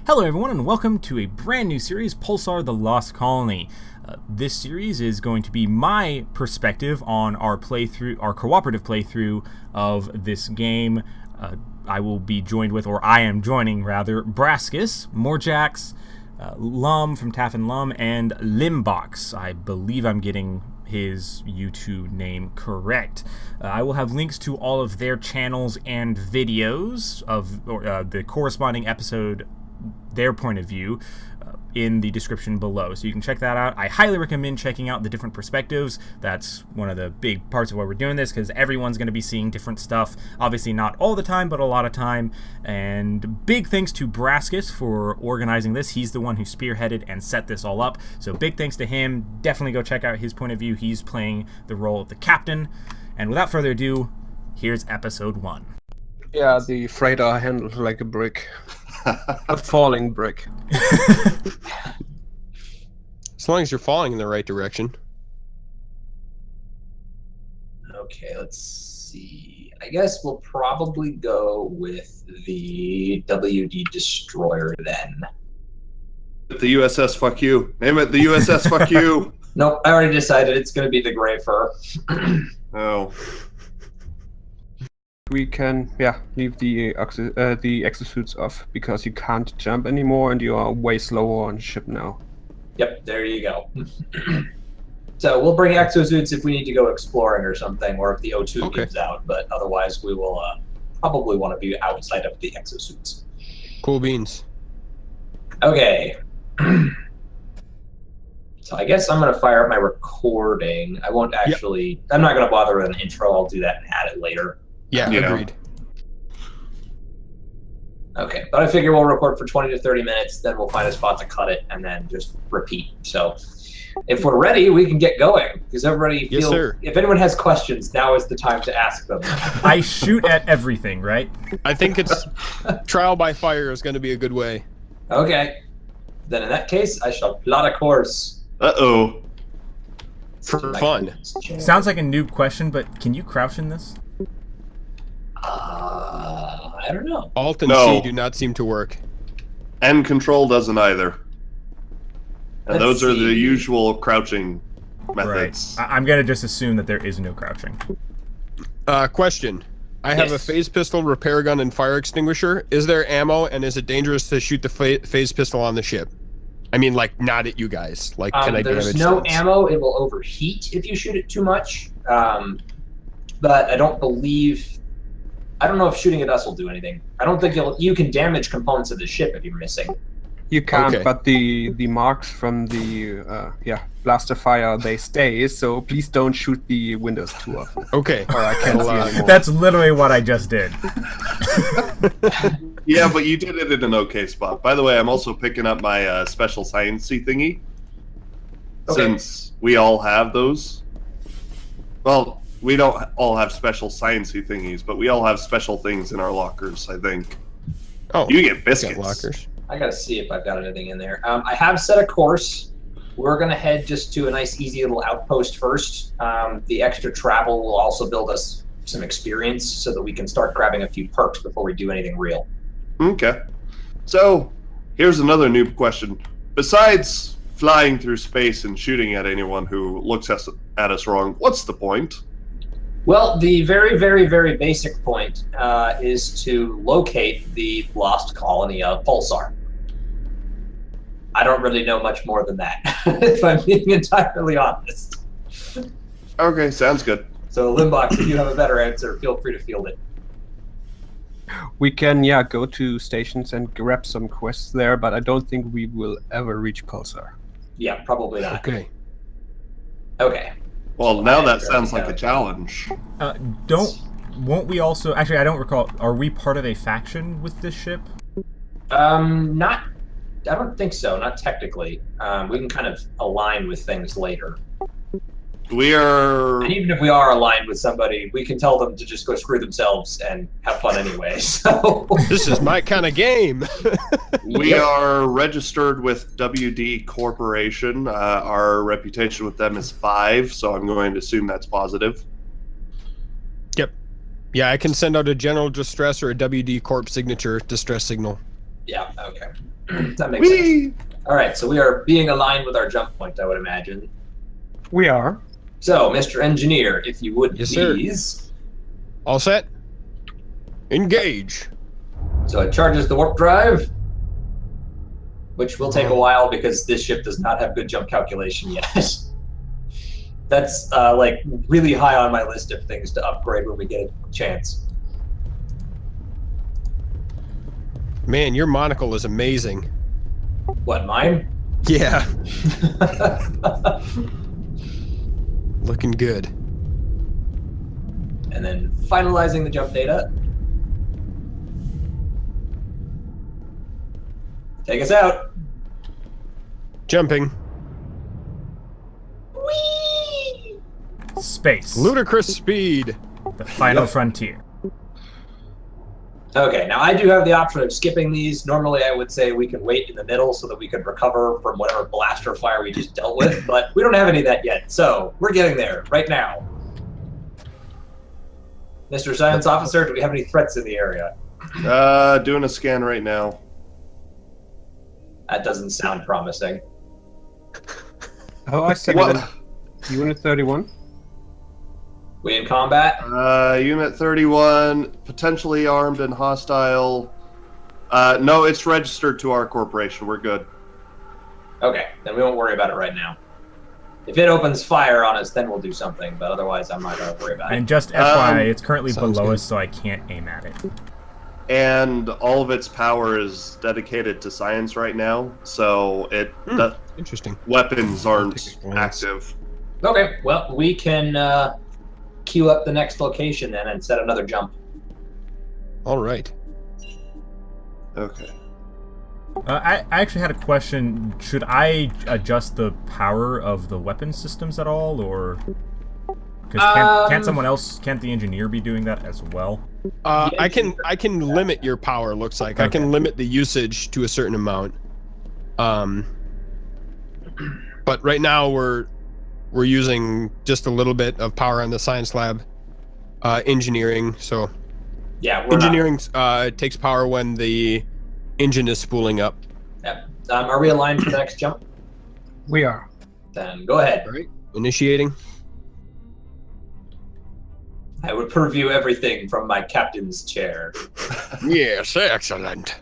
Hello everyone and welcome to a brand new series, Pulsar the Lost Colony. This series is going to be my perspective on our playthrough, our cooperative playthrough of this game. I will be joined with, or I am joining rather, Brascus, Morjax, Lum from Taff and Lum, and Lymboxx. I believe I'm getting his YouTube name correct. I will have links to all of their channels and videos of the corresponding episode, their point of view, in the description below, so you can check that out. I highly recommend checking out the different perspectives. That's one of the big parts of why we're doing this, because everyone's going to be seeing different stuff. Obviously not all the time, but a lot of time. And big thanks to Brascus for organizing this. He's the one who spearheaded and set this all up, so big thanks to him. Definitely go check out his point of view. He's playing the role of the captain. And without further ado, here's episode 1. Yeah, the freighter handled like a brick. A falling brick. As long as you're falling in the right direction. Okay, let's see. I guess we'll probably go with the WD Destroyer then. The USS fuck you. Name it the USS fuck you. Nope, I already decided it's going to be the Grey Fur. Oh. We can, leave the exosuits off because you can't jump anymore and you are way slower on ship now. Yep, there you go. So we'll bring exosuits if we need to go exploring or something, or if the O2 gives out, but otherwise we will probably want to be outside of the exosuits. Cool beans. Okay. So I guess I'm going to fire up my recording. I won't actually... I'm not going to bother with an intro. I'll do that and add it later. Yeah, agreed. Okay, but I figure we'll record for 20 to 30 minutes, then we'll find a spot to cut it, and then just repeat. So if we're ready, we can get going. Because everybody feels... Yes, sir. If anyone has questions, now is the time to ask them. I shoot at everything, right? I think it's trial by fire is going to be a good way. Okay. Then in that case, I shall plot a course. Uh-oh. For fun. Sounds like a noob question, but can you crouch in this? I don't know. Alt and C do not seem to work. And control doesn't either. And Let's those are the see. usual crouching methods. Right. I'm going to just assume that there is no crouching. Question. I have a Yes. phase pistol, repair gun, and fire extinguisher. Is there ammo, and is it dangerous to shoot the phase pistol on the ship? I mean, like, not at you guys. Like, can I damage There's no things? ammo. It will overheat if you shoot it too much. But I don't believe... I don't know if shooting at us will do anything. I don't think you can damage components of the ship if you're missing. You can't, Okay. but the marks from the blaster fire, they stay, so please don't shoot the windows too often. Okay. Or I can't see anymore. That's literally what I just did. Yeah, but you did it in an okay spot. By the way, I'm also picking up my special sciencey thingy. Okay. Since we all have those. Well, we don't all have special sciencey thingies, but we all have special things in our lockers, I think. Oh, You get got biscuits. lockers. I gotta see if I've got anything in there. I have set a course. We're gonna head just to a nice, easy little outpost first. The extra travel will also build us some experience so that we can start grabbing a few perks before we do anything real. Okay. So, here's another noob question. Besides flying through space and shooting at anyone who looks at us wrong, what's the point? Well, the very, very, very basic point is to locate the lost colony of Pulsar. I don't really know much more than that, if I'm being entirely honest. Okay, sounds good. So, Lymboxx, if you have a better answer, feel free to field it. We can, go to stations and grab some quests there, but I don't think we will ever reach Pulsar. Yeah, probably not. Okay. Okay. Well, now that sounds like a challenge. Won't we also... Actually, I don't recall. Are we part of a faction with this ship? Not... I don't think so, not technically. We can kind of align with things later. We are... And even if we are aligned with somebody, we can tell them to just go screw themselves and have fun anyway, so... This is my kind of game. We are registered with WD Corporation. Our reputation with them is 5, so I'm going to assume that's positive. Yep. Yeah, I can send out a general distress or a WD Corp signature distress signal. Yeah, okay. That makes sense. All right, so we are being aligned with our jump point, I would imagine. We are. So, Mr. Engineer, if you would Yes, sir. please. All set? Engage. So it charges the warp drive, which will take a while because this ship does not have good jump calculation yet. That's like really high on my list of things to upgrade when we get a chance. Man, your monocle is amazing. What, mine? Yeah, looking good. And then finalizing the jump data. Take us out. Jumping. Whee! Space. Ludicrous speed. The final frontier. Okay, now I do have the option of skipping these. Normally I would say we can wait in the middle so that we could recover from whatever blaster fire we just dealt with, but we don't have any of that yet, so we're getting there right now. Mr. Science Officer, do we have any threats in the area? Doing a scan right now. That doesn't sound promising. Oh, I second it. Unit 31. We in combat? Unit 31, potentially armed and hostile. No, it's registered to our corporation. We're good. Okay, then we won't worry about it right now. If it opens fire on us, then we'll do something, but otherwise I'm not going to worry about it. And just FYI, it's currently sounds below good. us, so I can't aim at it. And all of its power is dedicated to science right now, so the Interesting. weapons Take aren't a glance. active. Okay, well, we can queue up the next location then and set another jump. All right. Okay. I actually had a question. Should I adjust the power of the weapon systems at all, or because can't someone else? Can't the engineer be doing that as well? I can limit your power. Looks like I can Okay. limit the usage to a certain amount. But right now we're using just a little bit of power on the science lab. Engineering. So Yeah, we're engineering takes power when the engine is spooling up. Yep. Are we aligned for the next jump? We are. Then go ahead. All right. Initiating. I would preview everything from my captain's chair. Yes, excellent.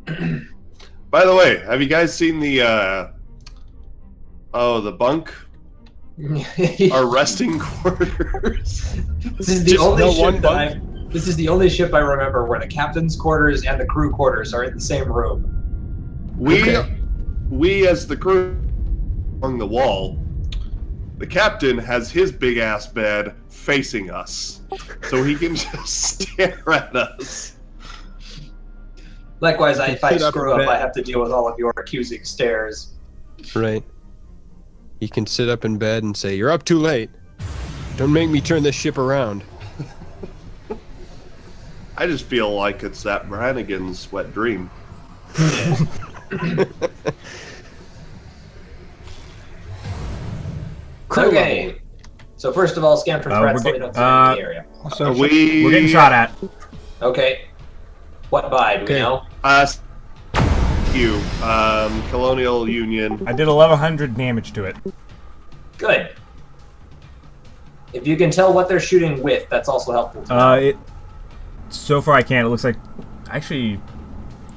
By the way, have you guys seen the bunk? Our resting quarters. This is the Just only the ship one that This is the only ship I remember where the captain's quarters and the crew quarters are in the same room. We as the crew along the wall. The captain has his big ass bed facing us, so he can just stare at us. Likewise, if I Sit up screw in up, bed. I have to deal with all of your accusing stares. Right. You can sit up in bed and say, "You're up too late. Don't make me turn this ship around." I just feel like it's that Brannigan's wet dream. Okay. So first of all, scan for threats. Let me know if there's any in the area. So We're getting shot at. Okay. What by? Do we Okay. know? You, Colonial Union. I did 1,100 damage to it. Good. If you can tell what they're shooting with, that's also helpful to know. So far I can't. It looks like, actually,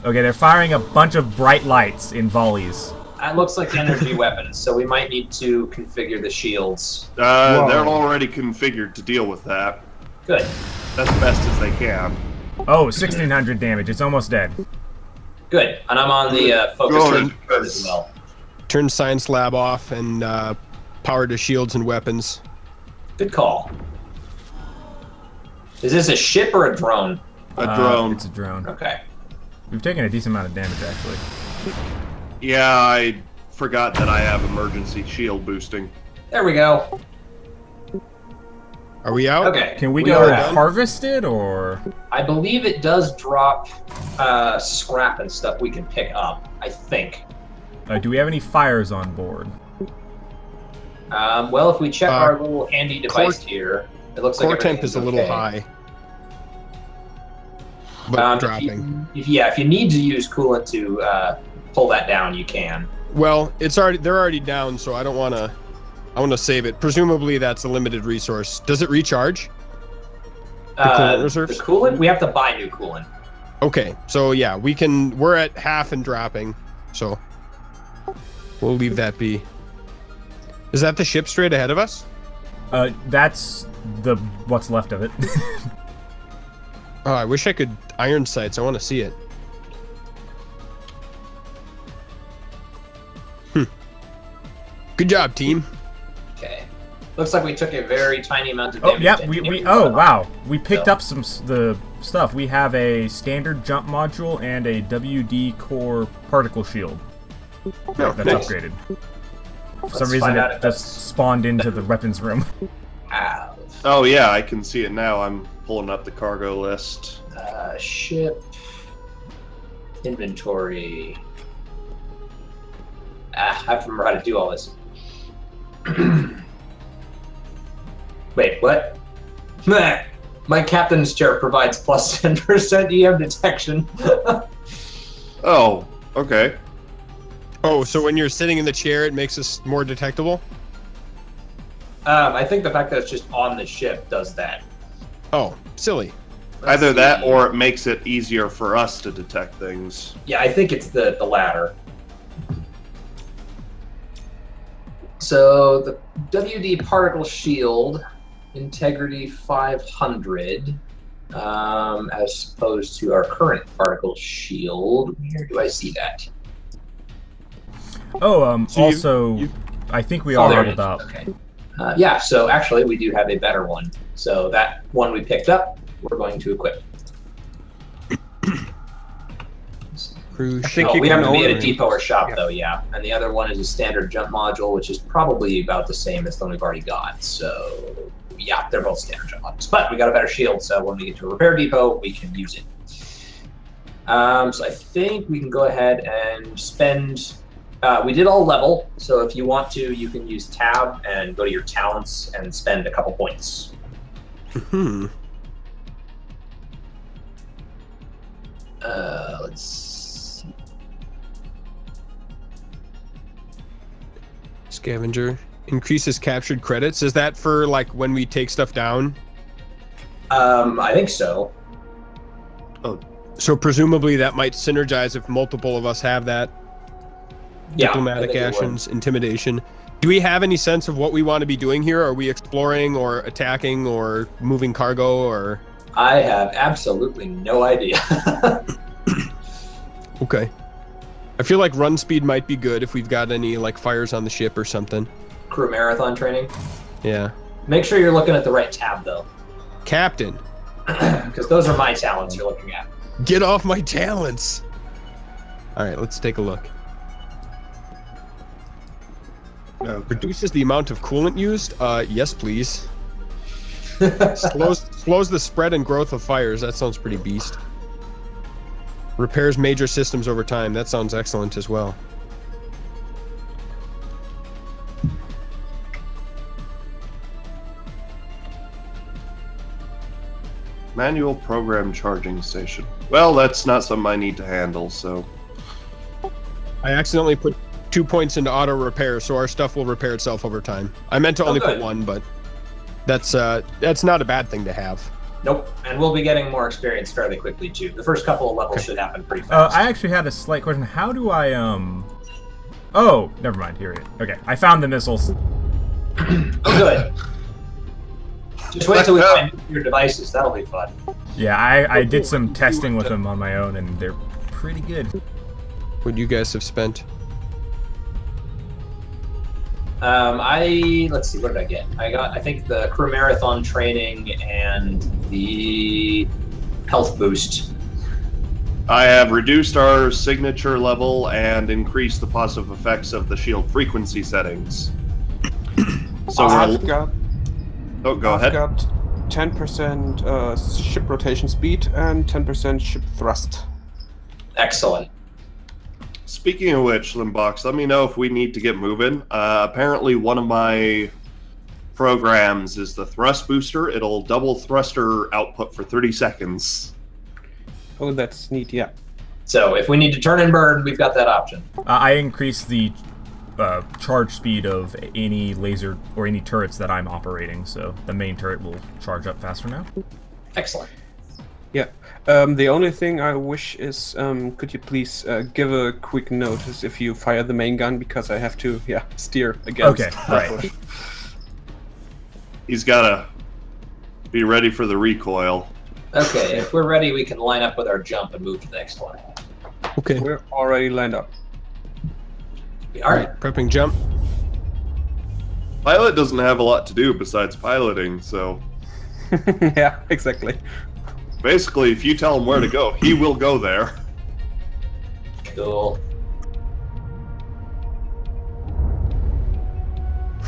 okay, they're firing a bunch of bright lights in volleys. That looks like energy weapons, so we might need to configure the shields. They're already configured to deal with that Good. as best as they can. Oh, 1,600 damage. It's almost dead. Good. And I'm on the focus Good. turret as well. Turn science lab off and power to shields and weapons. Good call. Is this a ship or a drone? A drone. It's a drone. Okay. We've taken a decent amount of damage, actually. Yeah, I forgot that I have emergency shield boosting. There we go. Are we out? Okay. Can we are go out. harvest it, or? I believe it does drop scrap and stuff we can pick up. I think. Do we have any fires on board? Well, if we check our little handy device here, it looks like Core temp everything's is a little okay. high. but dropping. If you need to use coolant to pull that down, you can. Well, they're already down, so I don't want to. I want to save it. Presumably, that's a limited resource. Does it recharge? The coolant reserves? The coolant, we have to buy new coolant. Okay, so yeah, we're at half and dropping, so we'll leave that be. Is that the ship straight ahead of us? That's what's left of it. Oh, I wish I could iron sights. I want to see it. Good job, team. Okay. Looks like we took a very tiny amount of Oh damage. yeah, wow. We picked up the stuff. We have a standard jump module and a WD core particle shield. That's nice. upgraded. For some reason, it just spawned into the weapons room. Ow. Oh yeah, I can see it now. I'm pulling up the cargo list. Ship. Inventory. I have to remember how to do all this. Wait, what? My captain's chair provides plus 10% EM detection. Oh, okay. Oh, so when you're sitting in the chair, it makes us more detectable? I think the fact that it's just on the ship does that. Oh, silly. Either Let's that see. or it makes it easier for us to detect things. Yeah, I think it's the latter. So the WD particle shield, integrity 500, as opposed to our current particle shield. Where do I see that? Oh, So also, I think we all there it leveled is. up. Okay. Yeah, so actually we do have a better one. So that one we picked up, we're going to equip. I think Oh, you we can have to be at a only- depot or shop, Yeah. though, yeah. And the other one is a standard jump module, which is probably about the same as the one we've already got. So, yeah, they're both standard jump modules. But we got a better shield, so when we get to a repair depot, we can use it. So I think we can go ahead and spend... we did all level, so if you want to, you can use tab and go to your talents and spend a couple points. Hmm. Let's see. Scavenger. Increases captured credits. Is that for, like, when we take stuff down? I think so. So presumably that might synergize if multiple of us have that. Yeah, Diplomatic I think it would. actions, intimidation. Do we have any sense of what we want to be doing here? Are we exploring or attacking or moving cargo or... I have absolutely no idea. Okay. I feel like run speed might be good if we've got any, like, fires on the ship or something. Crew marathon training. Yeah. Make sure you're looking at the right tab, though, Captain, because those are my talents you're looking at. get off my talents! All right, let's take a look. Okay. Reduces the amount of coolant used? Yes, please. Slows the spread and growth of fires. That sounds pretty beast. Repairs major systems over time. That sounds excellent as well. Manual program charging station. Well, that's not something I need to handle, so... I accidentally put 2 points into auto repair, so our stuff will repair itself over time. I meant to only put good. 1, but that's not a bad thing to have. Nope, and we'll be getting more experience fairly quickly too. The first couple of levels should happen pretty fast. I actually had a slight question. How do I, Oh, never mind. Here it is. Okay, I found the missiles. Oh, good. Just wait till we find your devices. That'll be fun. Yeah, I did some testing with them on my own, and they're pretty good. What you guys have spent? Let's see, what did I get? I think the crew marathon training and the health boost. I have reduced our signature level and increased the positive effects of the shield frequency settings. So I've got go ahead. I've got 10% ship rotation speed and 10% ship thrust. Excellent. Speaking of which, Lymboxx, let me know if we need to get moving. Apparently one of my programs is the thrust booster. It'll double thruster output for 30 seconds. Oh, that's neat. Yeah. So if we need to turn and burn, we've got that option. I increase the charge speed of any laser or any turrets that I'm operating, so the main turret will charge up faster now. Excellent. Yeah. The only thing I wish is, could you please give a quick notice if you fire the main gun, because I have to, steer against. Okay, right. He's gotta be ready for the recoil. Okay, if we're ready, we can line up with our jump and move to the next one. Okay. We're already lined up. All right. Prepping jump. Pilot doesn't have a lot to do besides piloting, so Yeah, exactly. basically, if you tell him where to go, he will go there. Cool.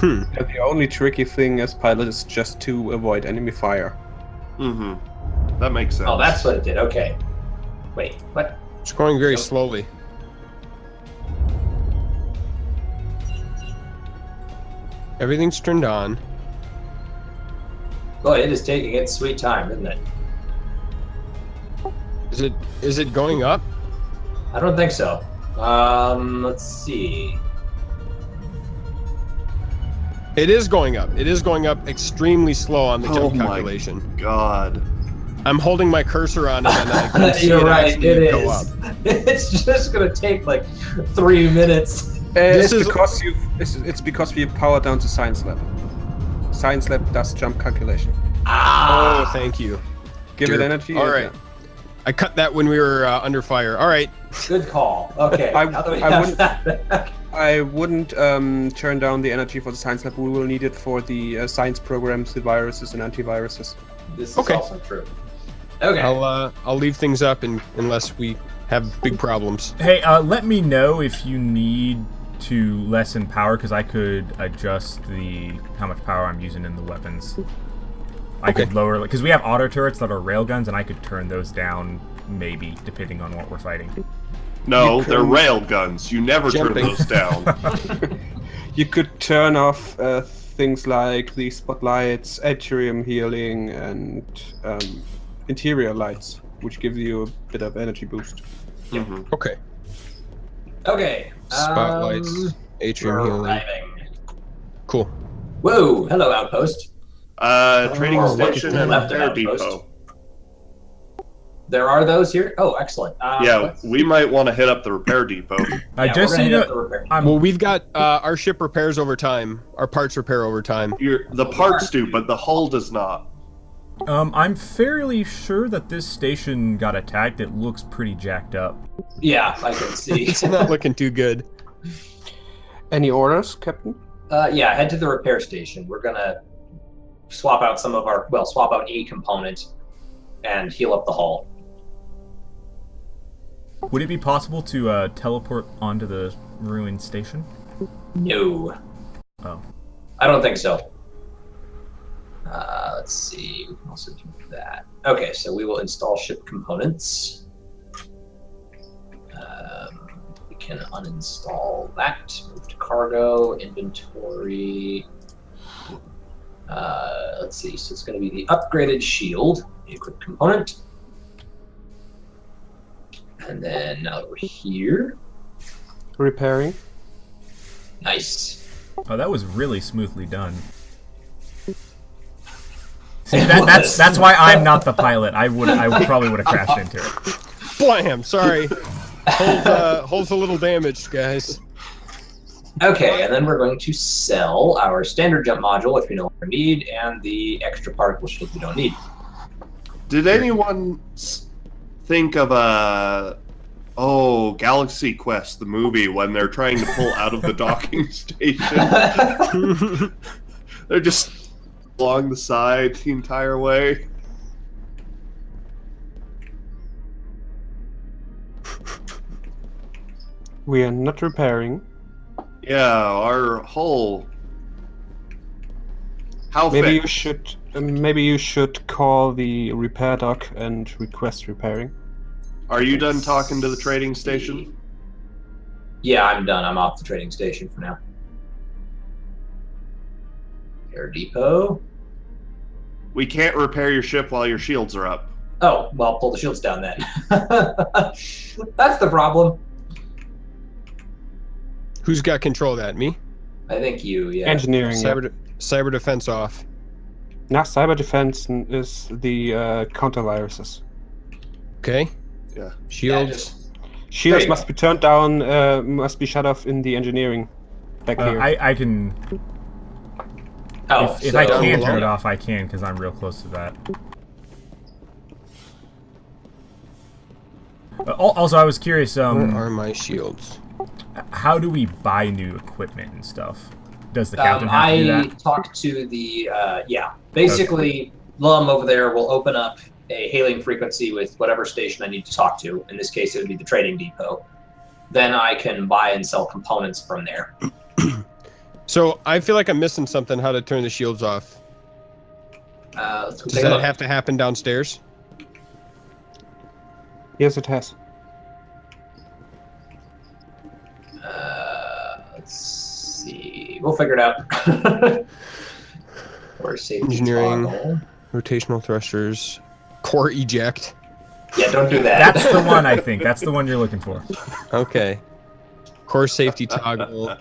Yeah, the only tricky thing as pilot is just to avoid enemy fire. Mm-hmm. That makes sense. Oh, that's what it did. Okay. Wait, what? It's going very slowly. Everything's turned on. Boy, it is taking its sweet time, isn't it? Is it going up? I don't think so. Let's see. It is going up. It is going up extremely slow on the jump my calculation. God. I'm holding my cursor on it and I can see You're it right, actually it go is. up. It's just gonna take like 3 minutes. This is- It's because we powered down to Science Lab. Science Lab does jump calculation. Oh, thank you. Give Derp. it energy. All right. I cut that when we were under fire. All right. Good call. Okay. I now that we wouldn't- have that back. I wouldn't turn down the energy for the Science Lab. We will need it for the science programs, the viruses and antiviruses. This is Okay. also true. Okay. I'll leave things up unless we have big problems. Hey, let me know if you need to lessen power, because I could adjust how much power I'm using in the weapons. I could lower, because we have auto turrets that are railguns, and I could turn those down, maybe, depending on what we're fighting. No, they're rail guns. You never Jumping. turn those down. You could turn off things like the spotlights, atrium healing, and interior lights, which give you a bit of energy boost. Mhm. Okay. Okay. Spotlights, atrium We're healing. arriving. Cool. Whoa! Hello, outpost. Trading Oh, look at station the and left of repair outpost. depot. There are those here. Oh, excellent. Yeah, we might want to hit up the repair depot. I yeah, just we're gonna need hit up to. the repair. Well, we've got our ship repairs over time. Our parts repair over time. The parts do, but the hull does not. I'm fairly sure that this station got attacked. It looks pretty jacked up. Yeah, I can see. It's not looking too good. Any orders, Captain? Yeah, head to the repair station. We're gonna swap out swap out a component and heal up the hull. Would it be possible to teleport onto the ruined station? No, Oh. I don't think so. Let's see. We can also do that. Okay, so we will install ship components. We can uninstall that. Move to cargo, inventory. Let's see. So it's going to be the upgraded shield, the equipped component. And then now that we're here, Repairing. nice. Oh, that was really smoothly done. See, that's why I'm not the pilot. I probably would have crashed into it. Blam! Sorry. Hull's a little damaged, guys. Okay, and then we're going to sell our standard jump module, which we no longer need, and the extra particle shield we don't need. Did anyone think of Galaxy Quest, the movie, when they're trying to pull out of the docking station? They're just along the side the entire way. We are not repairing. Yeah, our hull. How Maybe fixed? you should call the repair dock and request repairing. Are you done talking to the trading station? Yeah, I'm done. I'm off the trading station for now. Air depot. We can't repair your ship while your shields are up. Oh, well, pull the shields down then. That's the problem. Who's got control of that? Me? I think you, yeah. Engineering, yeah. Cyber defense off. Now, cyber defense is the counter-viruses. Okay. Yeah. Shields. Shields you must be turned down, must be shut off in the engineering back here. I can. Oh, If so, I can below? turn it off, I can because I'm real close to that. Also, I was curious. Where are my shields? How do we buy new equipment and stuff? Does the captain have to do I that? talked to the, basically, Lum over there will open up a hailing frequency with whatever station I need to talk to. In this case, it would be the trading depot. Then I can buy and sell components from there. So I feel like I'm missing something. How to turn the shields off? Let's go Does take a that look. have to happen downstairs? Yes, it has. Let's see. We'll figure it out. Or safety Engineering. toggle. Rotational thrusters. Core eject. Yeah, don't do that. That's the one I think. That's the one you're looking for. Okay. Core safety toggle.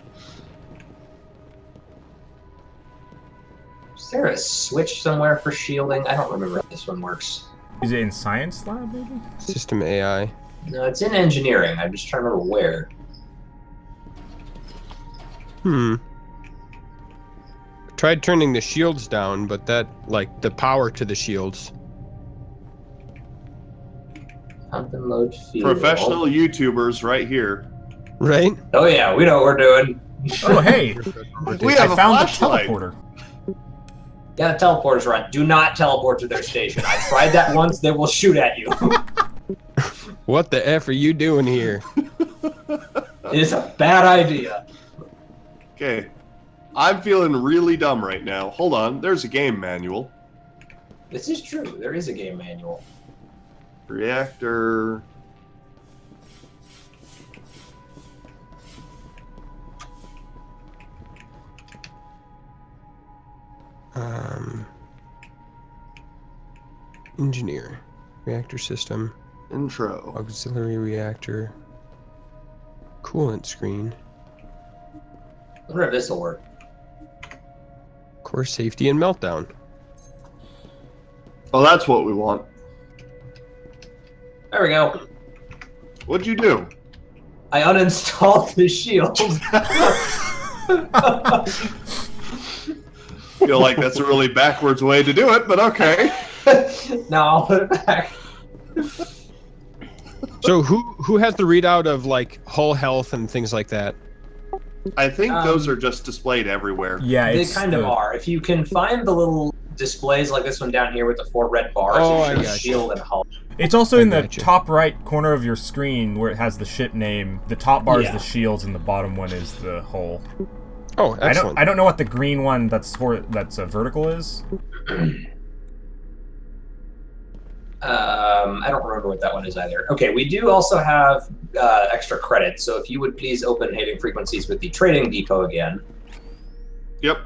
Is there a switch somewhere for shielding? I don't remember how this one works. Is it in science lab maybe? System AI. No, it's in engineering. I'm just trying to remember where. Tried turning the shields down, but that, like, the power to the shields. Pump and load field. Professional YouTubers right here. Right? Oh yeah, we know what we're doing. Oh hey, We I have a found the flashlight. teleporter. Yeah, the teleporters run. Do not teleport to their station. I tried that once. They will shoot at you. What the F are you doing here? It is a bad idea. Okay. I'm feeling really dumb right now. Hold on. There's a game manual. This is true. There is a game manual. Reactor. Engineer. Reactor system. Intro. Auxiliary reactor. Coolant screen. I wonder if this will work. Core safety and meltdown. Oh, that's what we want. There we go. What'd you do? I uninstalled the shield. Feel like that's a really backwards way to do it, but okay. Now I'll put it back. So who has the readout of, like, hull health and things like that? I think those are just displayed everywhere. Yeah, They it's kind of are. If you can find the little displays like this one down here with the 4 red bars, Oh, it I shows gotcha. shield and hull. It's also in the gotcha. top right corner of your screen where it has the ship name. The top bar is Yeah. the shields, and the bottom one is the hull. Oh, excellent. I don't know what the green one that's a vertical is. I don't remember what that one is either. Okay, we do also have extra credits, so if you would please open hailing frequencies with the trading depot again. Yep.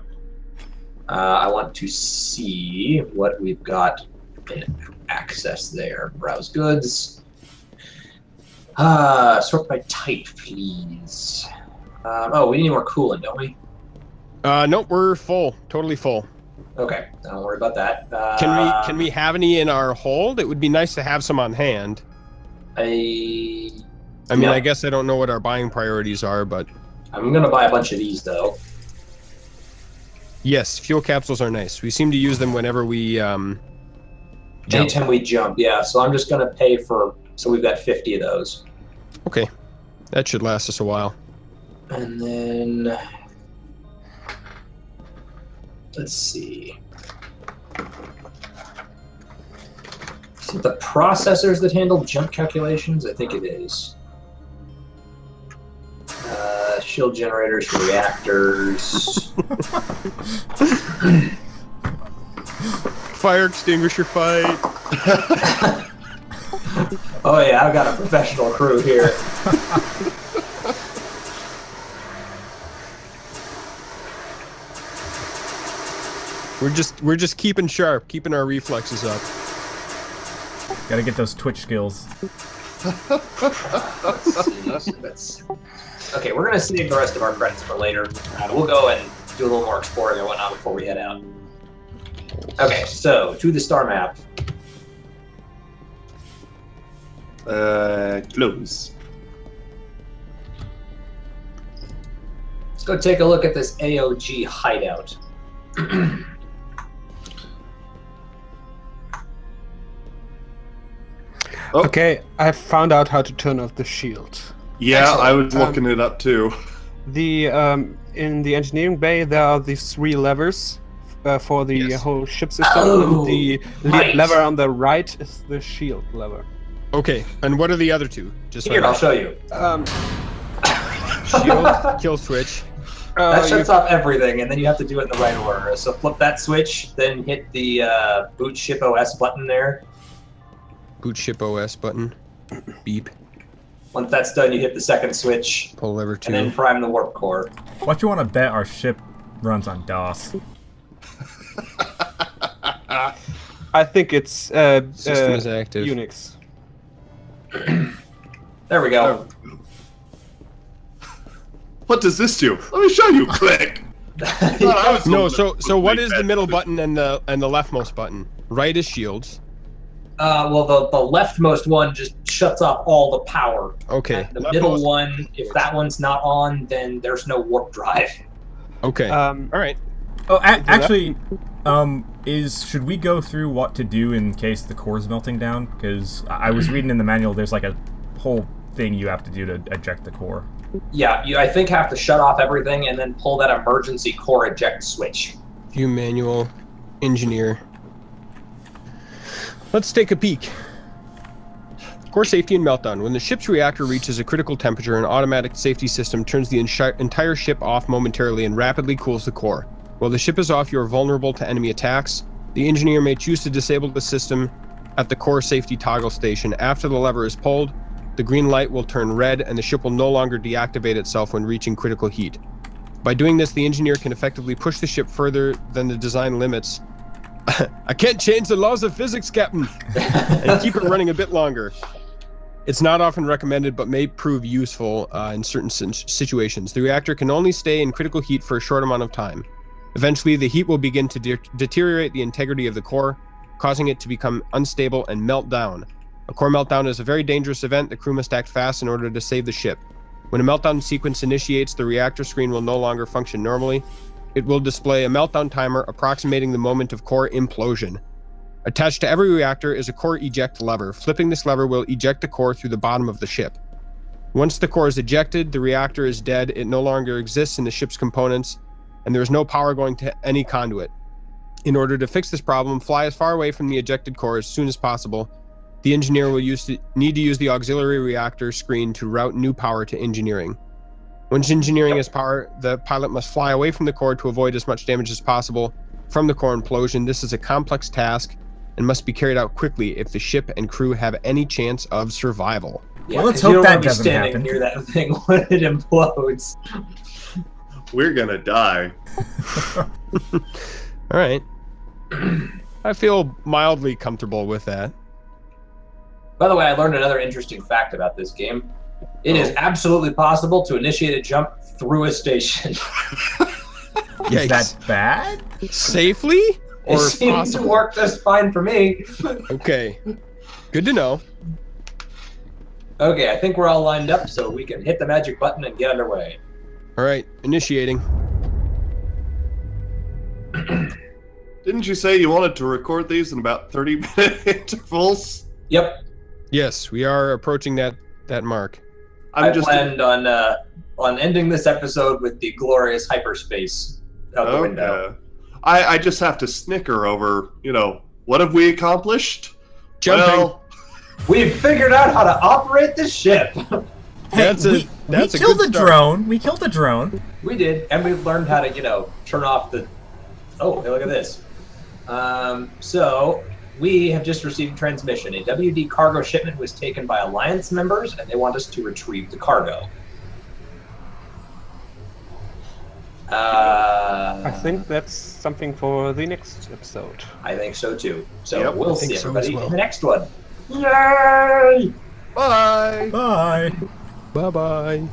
I want to see what we've got in access there. Browse goods. Sort by type, please. Oh, we need more coolant, don't we? Nope, we're full. Totally full. Okay, don't worry about that. Can we have any in our hold? It would be nice to have some on hand. I mean, No. I guess I don't know what our buying priorities are, but I'm gonna buy a bunch of these though. yes, fuel capsules are nice. We seem to use them whenever we jump. Anytime we jump, yeah. So I'm just gonna pay for. So we've got 50 of those, Okay, that should last us a while. and then let's see. Is it the processors that handle jump calculations? I think it is. Shield generators, reactors. Fire extinguisher fight. Oh yeah, I've got a professional crew here. We're just keeping sharp, keeping our reflexes up. Gotta get those Twitch skills. Okay, we're gonna save the rest of our credits for later. We'll go and do a little more exploring and whatnot before we head out. Okay, so to the star map. Close. Let's go take a look at this AOG hideout. Oh. Okay, I found out how to turn off the shield. Yeah, Excellent. I was looking it up too. The in the engineering bay there are these 3 levers for the whole ship system. Oh, And the right. lever on the right is the shield lever. Okay, and what are the other 2? Just so Here, I I'll know. show you. Shield, kill switch. That shuts off everything, and then you have to do it in the right order. So flip that switch, then hit the boot ship OS button there. Boot ship OS button. Beep. Once that's done, you hit the second switch, Pull lever 2. and then prime the warp core. What you want to bet our ship runs on DOS? I think it's System is active. Unix. There we go. What does this do? Let me show you. Click. I was No, told so to what make is that the middle decision. button and the leftmost button? Right is shields. Well, the leftmost one just shuts off all the power. Okay. And the middle leftmost- one, if that one's not on, then there's no warp drive. Okay. All right. Oh, actually, should we go through what to do in case the core's melting down? Because I was reading in the manual, there's like a whole thing you have to do to eject the core. Yeah, you I think have to shut off everything and then pull that emergency core eject switch. View manual, engineer. Let's take a peek. Core safety and meltdown. When the ship's reactor reaches a critical temperature, an automatic safety system turns the entire ship off momentarily and rapidly cools the core. While the ship is off, you are vulnerable to enemy attacks. The engineer may choose to disable the system at the core safety toggle station. After the lever is pulled, the green light will turn red and the ship will no longer deactivate itself when reaching critical heat. By doing this, the engineer can effectively push the ship further than the design limits. I can't change the laws of physics, Captain! And keep it running a bit longer. It's not often recommended, but may prove useful in certain situations. The reactor can only stay in critical heat for a short amount of time. Eventually, the heat will begin to deteriorate the integrity of the core, causing it to become unstable and melt down. A core meltdown is a very dangerous event. The crew must act fast in order to save the ship. When a meltdown sequence initiates, the reactor screen will no longer function normally. It will display a meltdown timer approximating the moment of core implosion. Attached to every reactor is a core eject lever. Flipping this lever will eject the core through the bottom of the ship. Once the core is ejected, the reactor is dead. It no longer exists in the ship's components, and there is no power going to any conduit. In order to fix this problem, fly as far away from the ejected core as soon as possible. The engineer will need to use the auxiliary reactor screen to route new power to engineering. Once engineering is power, the pilot must fly away from the core to avoid as much damage as possible from the core implosion. This is a complex task and must be carried out quickly if the ship and crew have any chance of survival. Yeah, Well, let's 'cause you hope don't that wanna be doesn't standing happen. near that thing when it implodes. We're gonna die. All right. I feel mildly comfortable with that. By the way, I learned another interesting fact about this game. It is absolutely possible to initiate a jump through a station. Is Yikes. that bad? Safely It or seems to possible? work just fine for me. Okay. Good to know. Okay, I think we're all lined up, so we can hit the magic button and get underway. All right. Initiating. Didn't you say you wanted to record these in about 30-minute intervals? Yep, Yes, we are approaching that mark. I planned on ending this episode with the glorious hyperspace out the window. Okay. I just have to snicker over, what have we accomplished? Jumping. Well, We've figured out how to operate the ship. That's a we good killed the start. drone. We killed the drone. We did, and we've learned how to, turn off the... Oh, hey, look at this. So, we have just received transmission. A WD cargo shipment was taken by Alliance members, and they want us to retrieve the cargo. I think that's something for the next episode. I think so, too. So, Yep, we'll I think see so everybody as well. in the next one. Yay! Bye. Bye. Bye-bye.